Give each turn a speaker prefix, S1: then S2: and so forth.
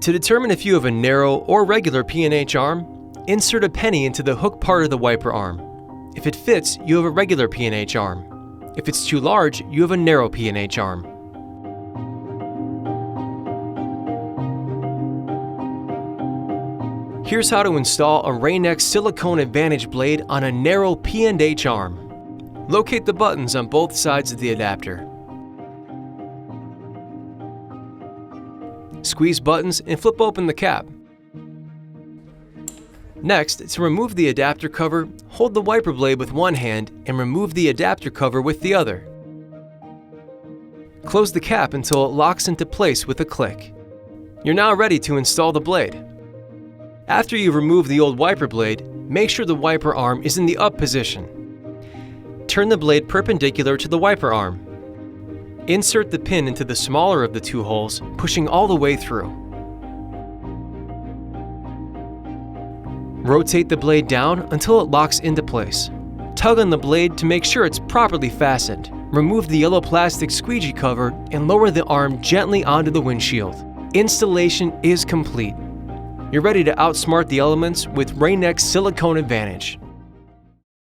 S1: To determine if you have a narrow or regular P&H arm, insert a penny into the hook part of the wiper arm. If it fits, you have a regular P&H arm. If it's too large, you have a narrow P&H arm. Here's how to install a Rain-X Silicone AdvantEdge blade on a narrow P&H arm. Locate the buttons on both sides of the adapter. Squeeze buttons and flip open the cap. Next, to remove the adapter cover, hold the wiper blade with one hand and remove the adapter cover with the other. Close the cap until it locks into place with a click. You're now ready to install the blade. After you've removed the old wiper blade, make sure the wiper arm is in the up position. Turn the blade perpendicular to the wiper arm. Insert the pin into the smaller of the two holes, pushing all the way through. Rotate the blade down until it locks into place. Tug on the blade to make sure it's properly fastened. Remove the yellow plastic squeegee cover and lower the arm gently onto the windshield. Installation is complete. You're ready to outsmart the elements with Rain-X Silicone AdvantEdge.